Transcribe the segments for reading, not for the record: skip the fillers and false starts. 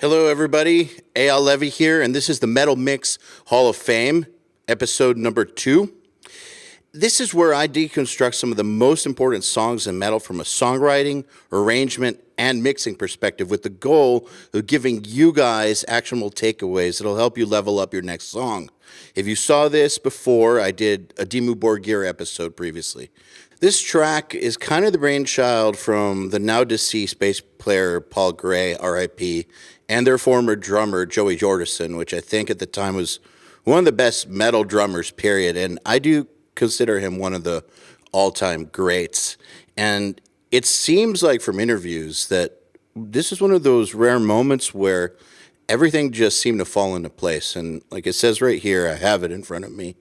Hello, everybody. Eyal Levi here, and this is the Metal Mix Hall of Fame, episode number 2. This is where I deconstruct some of the most important songs in metal from a songwriting, arrangement, and mixing perspective with the goal of giving you guys actionable takeaways that'll help you level up your next song. If you saw this before, I did a Dimmu Borgir episode previously. This track is kind of the brainchild from the now deceased bass player Paul Gray, R.I.P., and their former drummer Joey Jordison, which I think at the time was one of the best metal drummers, period. And I do consider him one of the all-time greats. And it seems like from interviews that this is one of those rare moments where everything just seemed to fall into place. And like it says right here, I have it in front of me.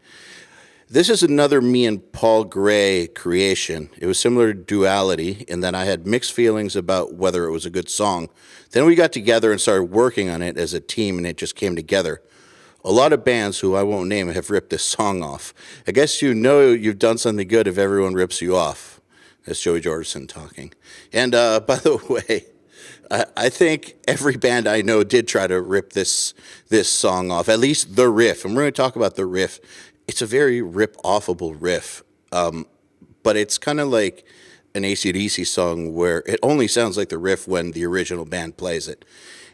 This is another me and Paul Gray creation. It was similar to Duality in that I had mixed feelings about whether it was a good song. Then we got together and started working on it as a team, and it just came together. A lot of bands who I won't name have ripped this song off. I guess you know you've done something good if everyone rips you off. That's Joey Jordison talking. And by the way, I think every band I know did try to rip this song off, at least the riff. And we're going to talk about the riff. It's a very rip-offable riff, but it's kind of like an AC/DC song where it only sounds like the riff when the original band plays it.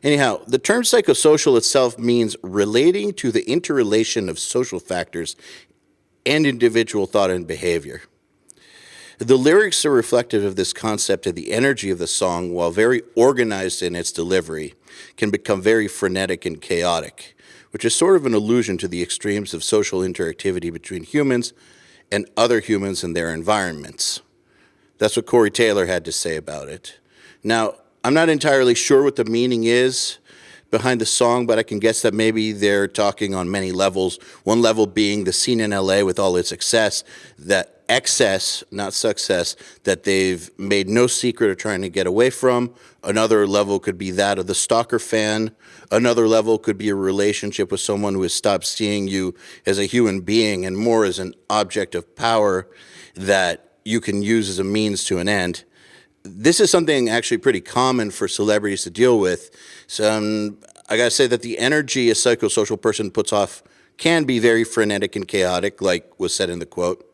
Anyhow, the term psychosocial itself means relating to the interrelation of social factors and individual thought and behavior. The lyrics are reflective of this concept, and the energy of the song, while very organized in its delivery, can become very frenetic and chaotic, which is sort of an allusion to the extremes of social interactivity between humans and other humans and their environments. That's what Corey Taylor had to say about it. Now, I'm not entirely sure what the meaning is behind the song, but I can guess that maybe they're talking on many levels. One level being the scene in LA with all its excess, that excess, not success, that they've made no secret of trying to get away from. Another level could be that of the stalker fan. Another level could be a relationship with someone who has stopped seeing you as a human being and more as an object of power that you can use as a means to an end. This is something actually pretty common for celebrities to deal with. So I gotta say that the energy a psychosocial person puts off can be very frenetic and chaotic, like was said in the quote.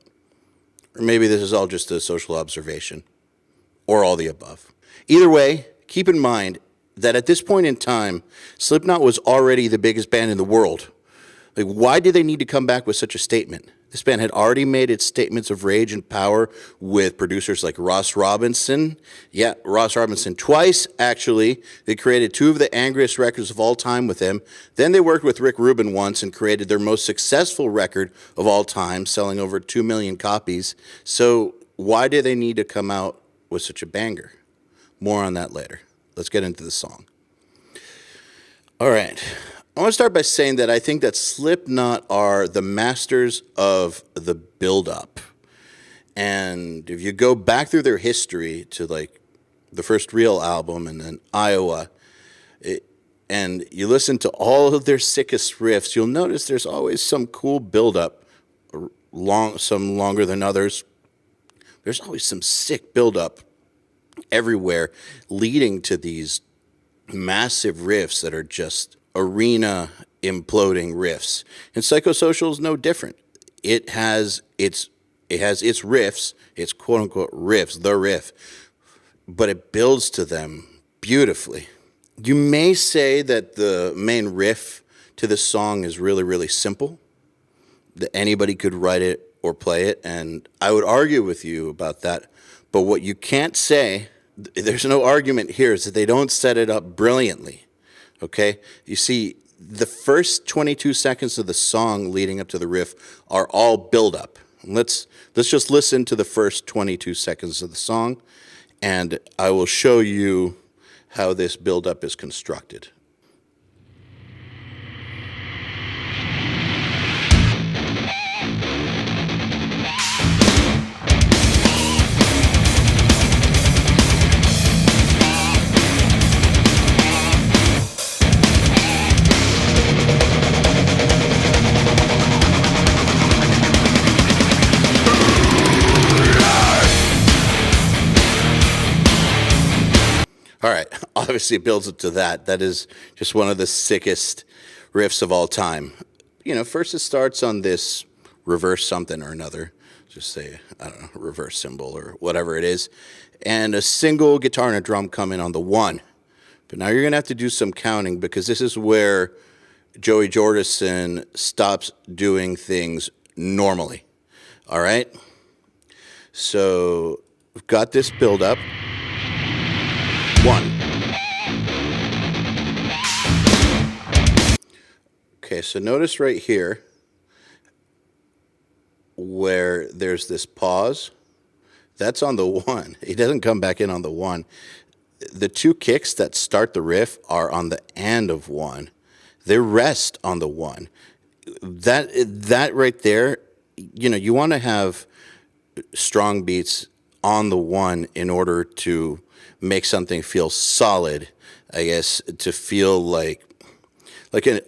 Or maybe this is all just a social observation, or all the above. Either way, keep in mind that at this point in time, Slipknot was already the biggest band in the world. Like, why did they need to come back with such a statement? This band had already made its statements of rage and power with producers like Ross Robinson. Yeah, Ross Robinson twice, actually. They created 2 of the angriest records of all time with him. Then they worked with Rick Rubin once and created their most successful record of all time, selling over 2 million copies. So why did they need to come out with such a banger? More on that later. Let's get into the song. All right. I want to start by saying that I think that Slipknot are the masters of the buildup. And if you go back through their history to like the first real album and then Iowa, and you listen to all of their sickest riffs, you'll notice there's always some cool buildup, some longer than others. There's always some sick buildup everywhere leading to these massive riffs that are just arena imploding riffs. And Psychosocial is no different. It has its riffs, its quote unquote riffs, the riff, but it builds to them beautifully. You may say that the main riff to this song is really, really simple, that anybody could write it or play it, and I would argue with you about that. But what you can't say, there's no argument here, is that they don't set it up brilliantly. Okay, you see, the first 22 seconds of the song leading up to the riff are all build-up. Let's just listen to the first 22 seconds of the song, and I will show you how this build-up is constructed. obviously builds up to that. That is just one of the sickest riffs of all time. First it starts on this reverse something or another. Just say, I don't know, reverse symbol or whatever it is. And a single guitar and a drum come in on the 1. But now you're going to have to do some counting, because this is where Joey Jordison stops doing things normally. All right? So we've got this build up. 1. Okay, so notice right here where there's this pause. That's on the 1. He doesn't come back in on the 1. The 2 kicks that start the riff are on the end of 1. They rest on the 1. That right there, you want to have strong beats on the 1 in order to make something feel solid, I guess, to feel like an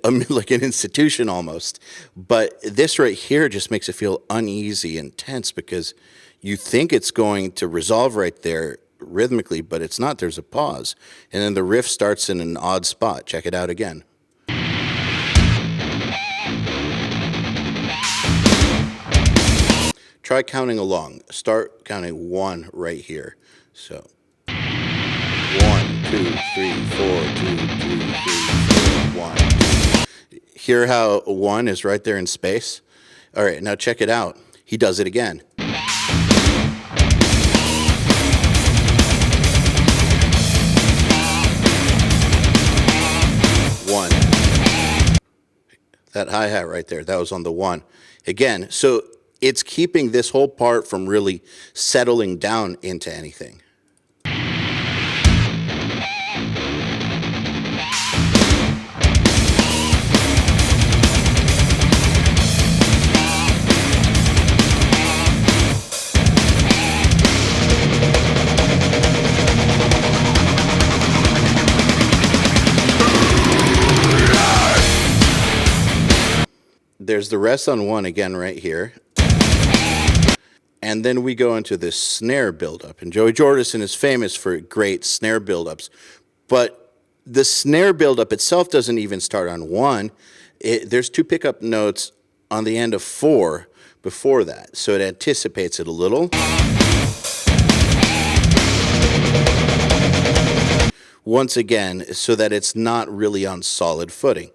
institution almost. But this right here just makes it feel uneasy and tense, because you think it's going to resolve right there rhythmically, but it's not. There's a pause. And then the riff starts in an odd spot. Check it out again. Try counting along. Start counting 1 right here. So 1, 2, 3, 4, 2, 2, 3, 4, 1. Hear how 1 is right there in space? All right, now check it out. He does it again. That hi-hat right there, that was on the 1. Again, so it's keeping this whole part from really settling down into anything. There's the rest on 1 again right here. And then we go into this snare buildup. And Joey Jordison is famous for great snare buildups. But the snare buildup itself doesn't even start on 1. There's 2 pickup notes on the end of 4 before that. So it anticipates it a little. Once again, so that it's not really on solid footing.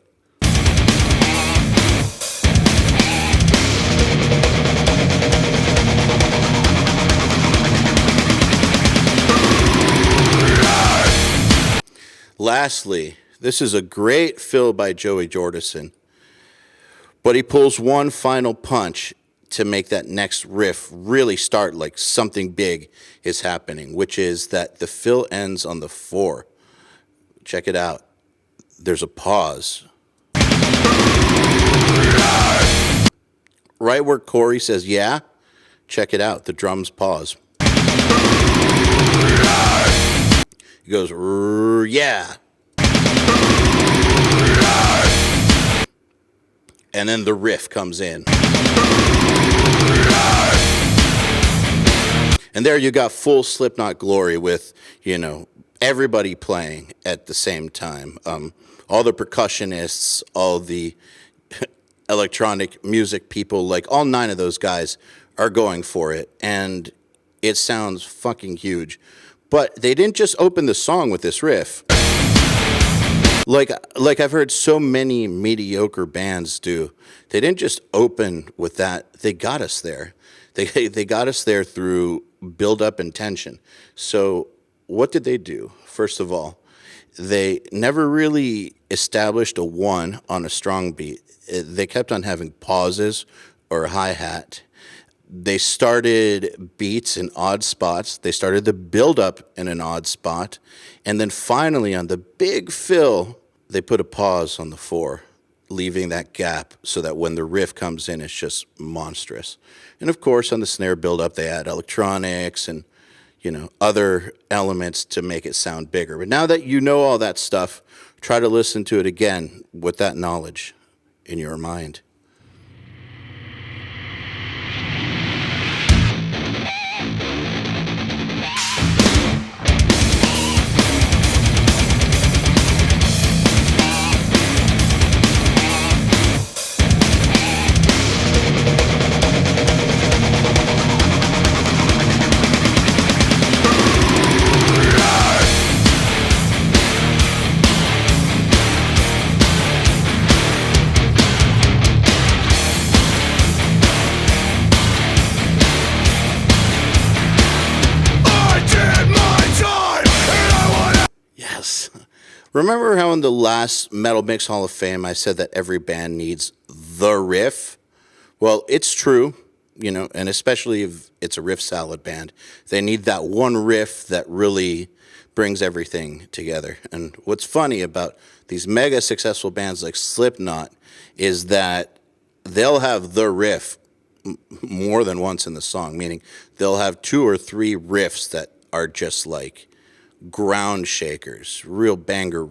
Lastly, this is a great fill by Joey Jordison, but he pulls one final punch to make that next riff really start like something big is happening, which is that the fill ends on the 4. Check it out. There's a pause. Right where Corey says, yeah, check it out. The drums pause. He goes, yeah. And then the riff comes in. And there you got full Slipknot glory with, everybody playing at the same time. All the percussionists, all the electronic music people, like all 9 of those guys are going for it. And it sounds fucking huge. But they didn't just open the song with this riff. Like I've heard so many mediocre bands do. They didn't just open with that. They got us there. They got us there through build-up and tension. So what did they do? First of all, they never really established a 1 on a strong beat. They kept on having pauses or a hi-hat. They started beats in odd spots. They started the build-up in an odd spot. And then finally, on the big fill, they put a pause on the 4, leaving that gap so that when the riff comes in, it's just monstrous. And of course, on the snare build-up, they add electronics and, other elements to make it sound bigger. But now that you know all that stuff, try to listen to it again with that knowledge in your mind. Remember how in the last Metal Mix Hall of Fame I said that every band needs the riff? Well, it's true, you know, and especially if it's a riff salad band, they need that one riff that really brings everything together. And what's funny about these mega successful bands like Slipknot is that they'll have the riff more than once in the song, meaning they'll have 2 or 3 riffs that are just like ground shakers, real banger,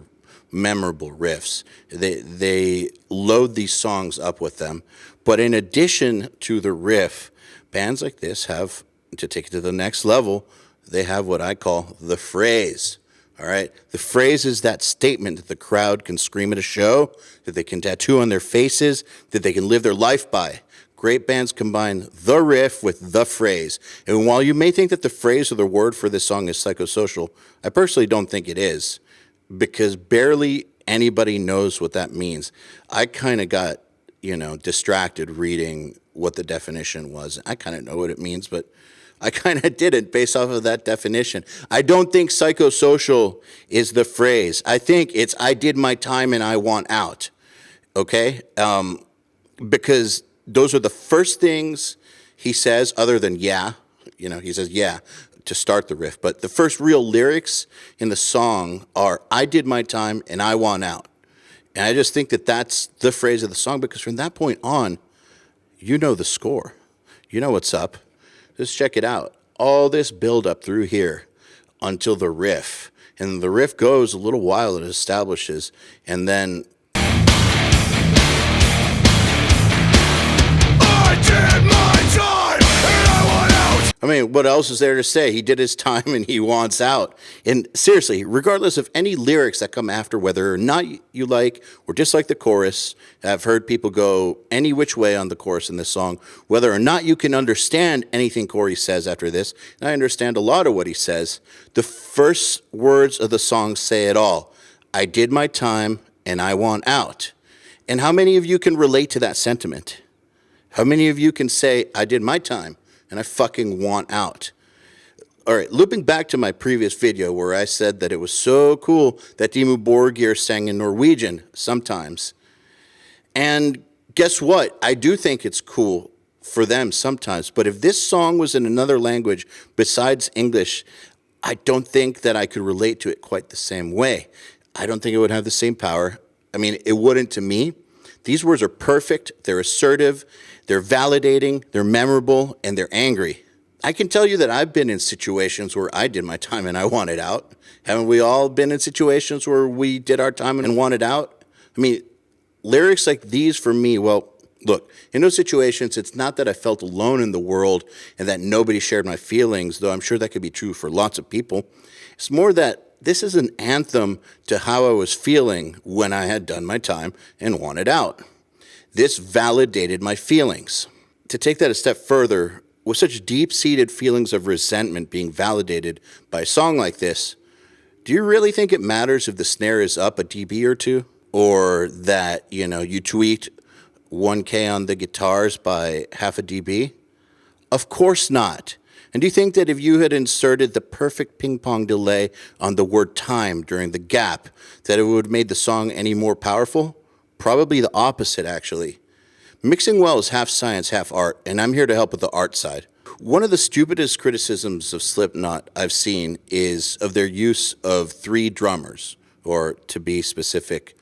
memorable riffs. They load these songs up with them. But in addition to the riff, bands like this have, to take it to the next level, they have what I call the phrase. All right? The phrase is that statement that the crowd can scream at a show, that they can tattoo on their faces, that they can live their life by. Great bands combine the riff with the phrase. And while you may think that the phrase or the word for this song is psychosocial, I personally don't think it is, because barely anybody knows what that means. I kind of got, distracted reading what the definition was. I kind of know what it means, but I kind of didn't based off of that definition. I don't think psychosocial is the phrase. I think it's I did my time and I want out, okay? Because those are the first things he says, other than yeah. He says yeah to start the riff. But the first real lyrics in the song are I did my time and I want out. And I just think that that's the phrase of the song, because from that point on, you know the score. You know what's up. Just check it out. All this buildup through here until the riff. And the riff goes a little while, it establishes, and then I did my time and I want out. I mean, what else is there to say? He did his time and he wants out. And seriously, regardless of any lyrics that come after, whether or not you like or dislike the chorus, I've heard people go any which way on the chorus in this song, whether or not you can understand anything Corey says after this, and I understand a lot of what he says, the first words of the song say it all. I did my time and I want out. And how many of you can relate to that sentiment? How many of you can say, I did my time and I fucking want out? All right, looping back to my previous video where I said that it was so cool that Dimmu Borgir sang in Norwegian sometimes. And guess what? I do think it's cool for them sometimes. But if this song was in another language besides English, I don't think that I could relate to it quite the same way. I don't think it would have the same power. I mean, it wouldn't to me. These words are perfect, they're assertive, they're validating, they're memorable, and they're angry. I can tell you that I've been in situations where I did my time and I wanted out. Haven't we all been in situations where we did our time and wanted out? I mean, lyrics like these for me, well, look, in those situations, it's not that I felt alone in the world and that nobody shared my feelings, though I'm sure that could be true for lots of people. It's more that this is an anthem to how I was feeling when I had done my time and wanted out. This validated my feelings. To take that a step further, with such deep-seated feelings of resentment being validated by a song like this, do you really think it matters if the snare is up a dB or two? Or that, you tweaked 1K on the guitars by half a dB? Of course not. And do you think that if you had inserted the perfect ping-pong delay on the word time during the gap, that it would have made the song any more powerful? Probably the opposite, actually. Mixing well is half science, half art, and I'm here to help with the art side. One of the stupidest criticisms of Slipknot I've seen is of their use of 3 drummers, or to be specific,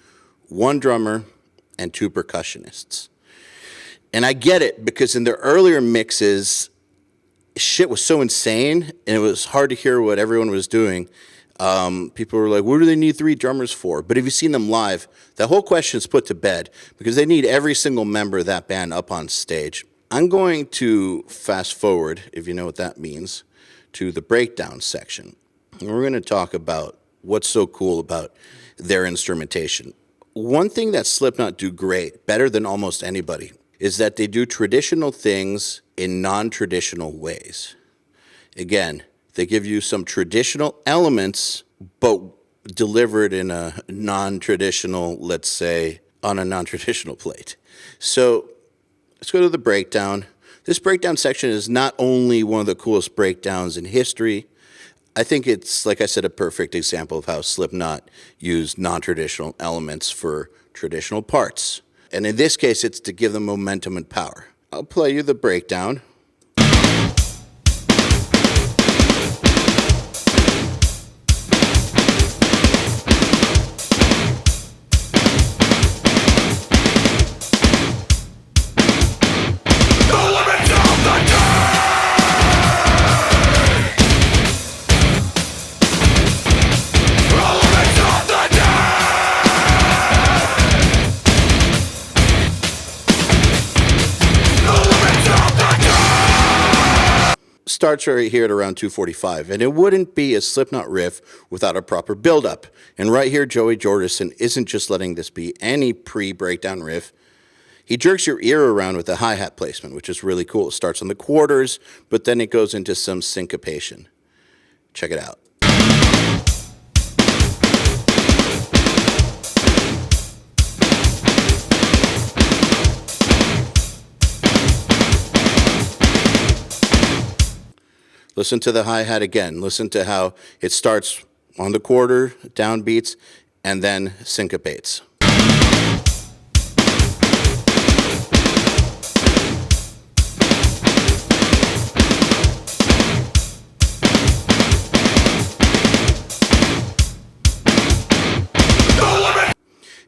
1 drummer and 2 percussionists. And I get it, because in their earlier mixes, shit was so insane, and it was hard to hear what everyone was doing. People were like, what do they need 3 drummers for? But if you've seen them live, that whole question is put to bed, because they need every single member of that band up on stage. I'm going to fast forward, if you know what that means, to the breakdown section. And we're going to talk about what's so cool about their instrumentation. One thing that Slipknot do great, better than almost anybody, is that they do traditional things in non-traditional ways. Again, they give you some traditional elements, but delivered in a non-traditional, let's say, on a non-traditional plate. So let's go to the breakdown. This breakdown section is not only one of the coolest breakdowns in history, I think it's, like I said, a perfect example of how Slipknot used non-traditional elements for traditional parts. And in this case, it's to give them momentum and power. I'll play you the breakdown. Starts right here at around 245, and it wouldn't be a Slipknot riff without a proper buildup. And right here, Joey Jordison isn't just letting this be any pre-breakdown riff. He jerks your ear around with the hi-hat placement, which is really cool. It starts on the quarters, but then it goes into some syncopation. Check it out. Listen to the hi-hat again. Listen to how it starts on the quarter, downbeats, and then syncopates.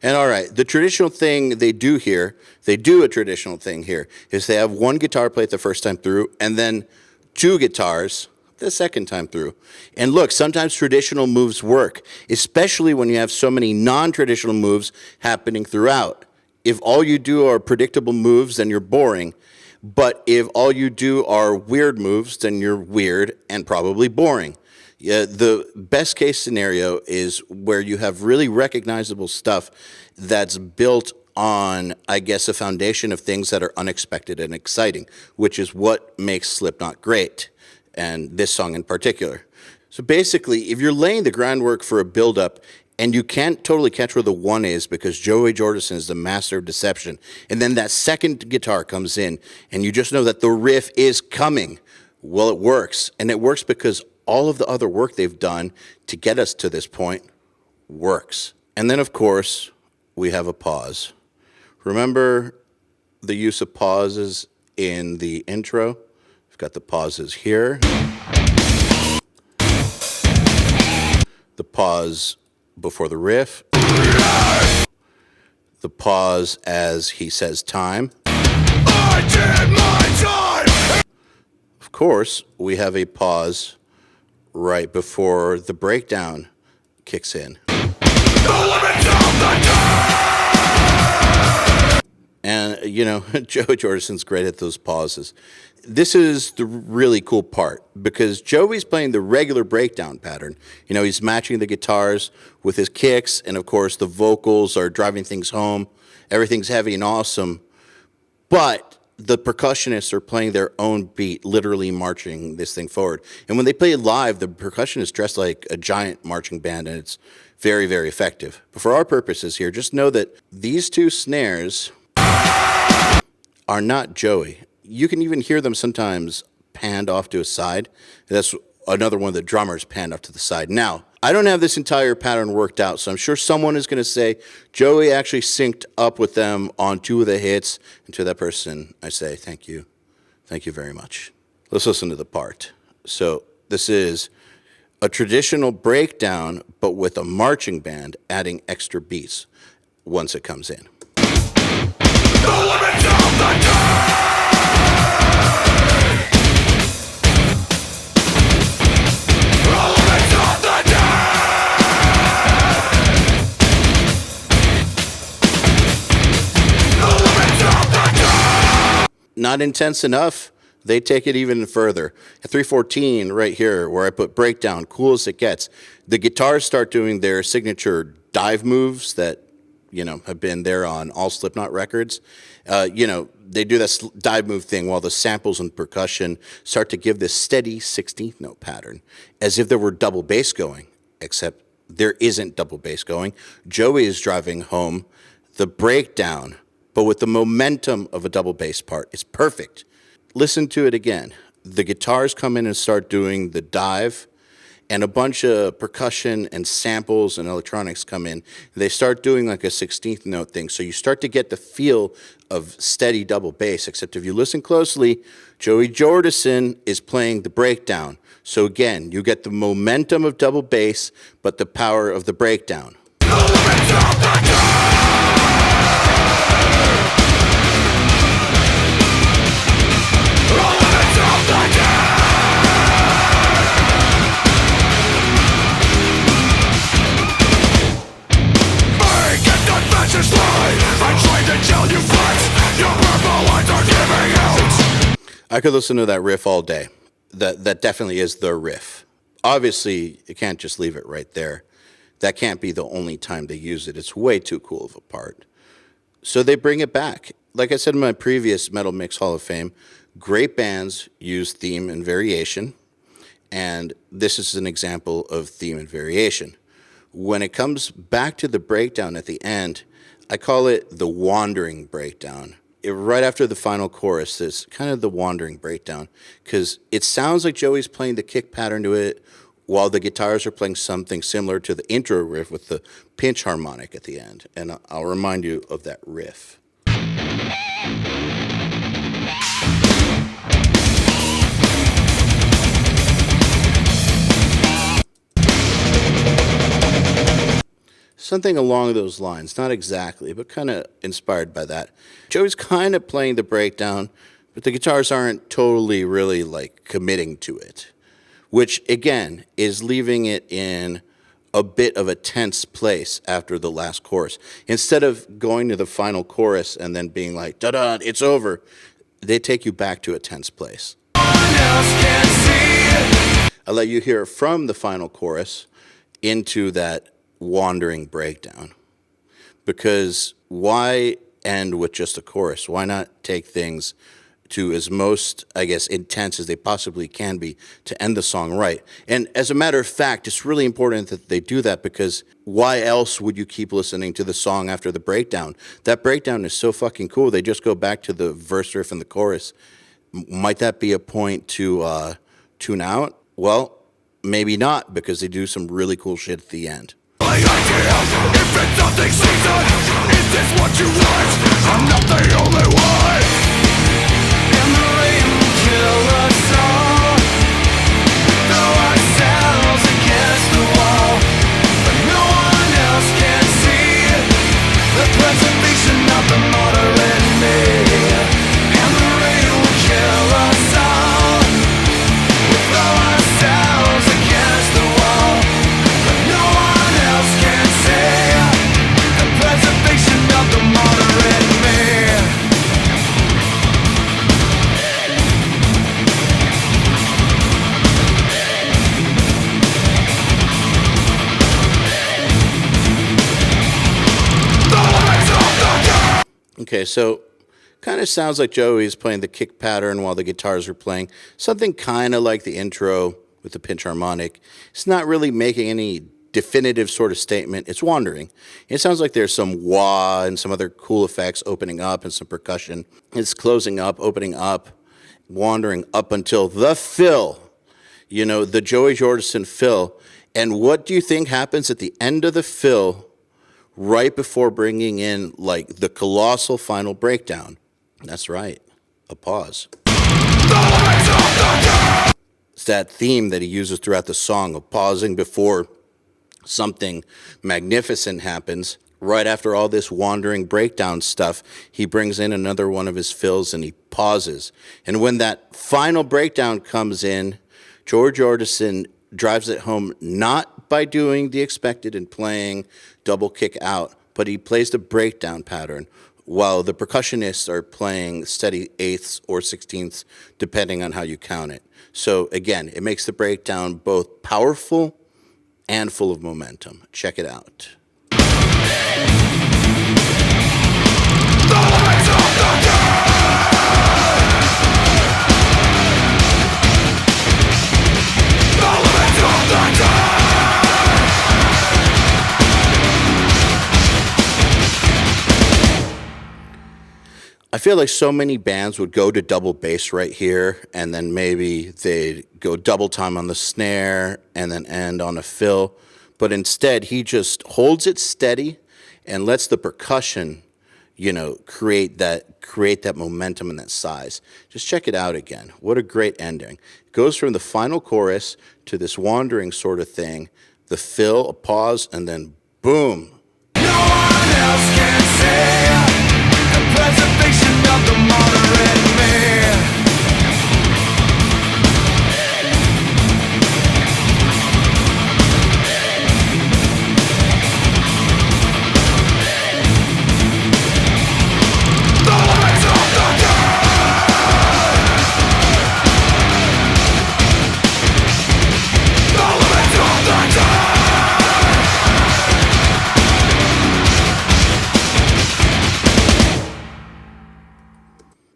And all right, the traditional thing they do here, is they have one guitar plate the first time through, and then two guitars the second time through. And look, sometimes traditional moves work, especially when you have so many non-traditional moves happening throughout. If all you do are predictable moves, then you're boring. But if all you do are weird moves, then you're weird and probably boring. Yeah, the best case scenario is where you have really recognizable stuff that's built on, I guess, a foundation of things that are unexpected and exciting, which is what makes Slipknot great, and this song in particular. So basically, if you're laying the groundwork for a build-up and you can't totally catch where the one is because Joey Jordison is the master of deception, and then that second guitar comes in and you just know that the riff is coming, well, it works. And it works because all of the other work they've done to get us to this point works. And then, of course, we have a pause. Remember the use of pauses in the intro? We've got the pauses here. The pause before the riff. The pause as he says time. I did my time! Of course, we have a pause right before the breakdown kicks in. And, you know, Joey Jordison's great at those pauses. This is the really cool part because Joey's playing the regular breakdown pattern. You know, he's matching the guitars with his kicks, and of course the vocals are driving things home. Everything's heavy and awesome. But the percussionists are playing their own beat, literally marching this thing forward. And when they play it live, the percussion is dressed like a giant marching band, and it's very, very effective. But for our purposes here, just know that these two snares are not Joey. You can even hear them sometimes panned off to a side. That's another one of the drummers panned off to the side. Now, I don't have this entire pattern worked out, so I'm sure someone is going to say, Joey actually synced up with them on two of the hits. And to that person, I say, thank you. Thank you very much. Let's listen to the part. So this is a traditional breakdown, but with a marching band adding extra beats once it comes in. The limits of the day! Not intense enough, they take it even further. At 314 right here, where I put breakdown, cool as it gets, the guitars start doing their signature dive moves that, you know, have been there on all Slipknot records. You know, they do this dive move thing while the samples and percussion start to give this steady 16th note pattern, as if there were double bass going, except there isn't double bass going. Joey is driving home the breakdown, but with the momentum of a double bass part. It's perfect. Listen to it again. The guitars come in and start doing the dive, and a bunch of percussion and samples and electronics come in. They start doing like a 16th note thing. So you start to get the feel of steady double bass, except if you listen closely, Joey Jordison is playing the breakdown. So again, you get the momentum of double bass, but the power of the breakdown. I could listen to that riff all day. That definitely is the riff. Obviously, you can't just leave it right there. That can't be the only time they use it. It's way too cool of a part. So they bring it back. Like I said in my previous Metal Mix Hall of Fame, great bands use theme and variation, and this is an example of theme and variation. When it comes back to the breakdown at the end, I call it the wandering breakdown. Right after the final chorus, there's kind of the wandering breakdown, because it sounds like Joey's playing the kick pattern to it while the guitars are playing something similar to the intro riff with the pinch harmonic at the end. And I'll remind you of that riff. Something along those lines, not exactly, but kind of inspired by that. Joey's kind of playing the breakdown, but the guitars aren't totally really like committing to it, which again is leaving it in a bit of a tense place after the last chorus. Instead of going to the final chorus and then being like, da-da, it's over, they take you back to a tense place. I'll let you hear from the final chorus into that wandering breakdown, because why end with just a chorus? Why not take things to as most, I guess, intense as they possibly can be to end the song right? And as a matter of fact, it's really important that they do that, because why else would you keep listening to the song after the breakdown? That breakdown is so fucking cool. They just go back to the verse, riff, and the chorus. Might that be a point to tune out? Well, maybe not, because they do some really cool shit at the end. If it's nothing season, is this what you want? I'm not the only one. And the rain will kill us all. Throw ourselves against the wall, but no one else can see the preservation of the martyr in me. And the rain will kill us all. We throw ourselves against the wall, but no one else can see the preservation of the martyr in me. Okay, so kind of sounds like Joey's playing the kick pattern while the guitars are playing. Something kind of like the intro with the pinch harmonic. It's not really making any definitive sort of statement. It's wandering. It sounds like there's some wah and some other cool effects opening up and some percussion. It's closing up, opening up, wandering up until the fill. You know, the Joey Jordison fill. And what do you think happens at the end of the fill, right before bringing in like the colossal final breakdown? That's right, a pause. It's that theme that he uses throughout the song of pausing before something magnificent happens. Right after all this wandering breakdown stuff, he brings in another one of his fills and he pauses. And when that final breakdown comes in, Joey Jordison drives it home not by doing the expected and playing double kick out, but he plays the breakdown pattern while the percussionists are playing steady eighths or sixteenths, depending on how you count it. So again, it makes the breakdown both powerful and full of momentum. Check it out. I feel like so many bands would go to double bass right here, and then maybe they'd go double time on the snare and then end on a fill. But instead, he just holds it steady and lets the percussion, create that momentum and that size. Just check it out again. What a great ending. It goes from the final chorus to this wandering sort of thing, the fill, a pause, and then boom. No one else can say the preservation of the moderate man.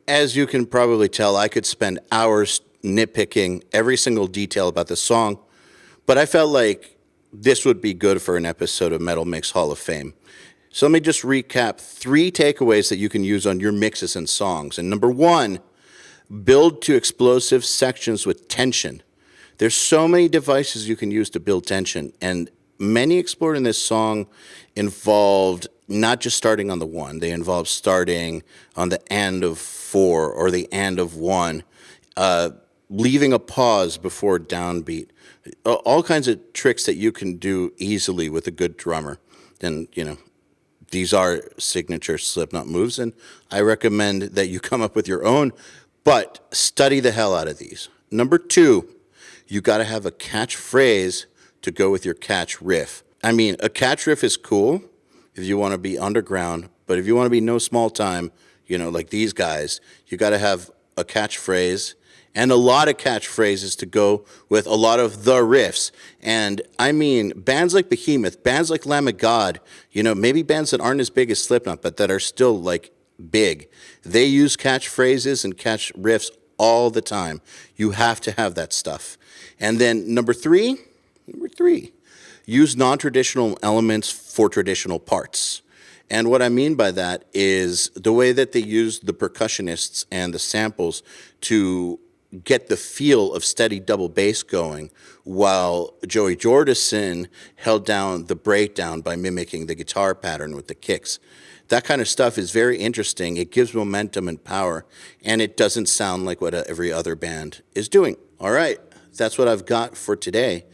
As you can probably tell, I could spend hours nitpicking every single detail about this song, but I felt like this would be good for an episode of Metal Mix Hall of Fame. So let me just recap 3 takeaways that you can use on your mixes and songs. And number 1, build to explosive sections with tension. There's so many devices you can use to build tension, and many explored in this song involved not just starting on the 1, they involve starting on the end of 4 or the end of 1, leaving a pause before downbeat. All kinds of tricks that you can do easily with a good drummer. And, these are signature Slipknot moves, and I recommend that you come up with your own, but study the hell out of these. Number 2, you got to have a catchphrase to go with your catch riff. I mean, a catch riff is cool if you want to be underground, but if you want to be no small time, like these guys, you got to have a catchphrase and a lot of catchphrases to go with a lot of the riffs. And I mean, bands like Behemoth, bands like Lamb of God, maybe bands that aren't as big as Slipknot, but that are still like big. They use catchphrases and catch riffs all the time. You have to have that stuff. And then number three, use non-traditional elements for traditional parts. And what I mean by that is the way that they use the percussionists and the samples to get the feel of steady double bass going, while Joey Jordison held down the breakdown by mimicking the guitar pattern with the kicks. That kind of stuff is very interesting. It gives momentum and power, and it doesn't sound like what every other band is doing. All right, that's what I've got for today.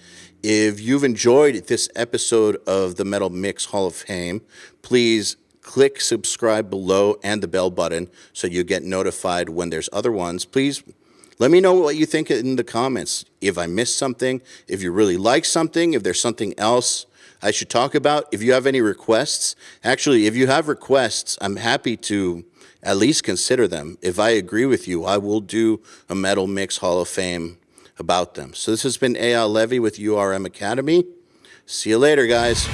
If you've enjoyed this episode of the Metal Mix Hall of Fame, please click subscribe below and the bell button so you get notified when there's other ones. Please let me know what you think in the comments. If I missed something, if you really like something, if there's something else I should talk about, if you have any requests. Actually, if you have requests, I'm happy to at least consider them. If I agree with you, I will do a Metal Mix Hall of Fame about them. So this has been Eyal Levi with URM Academy. See you later, guys.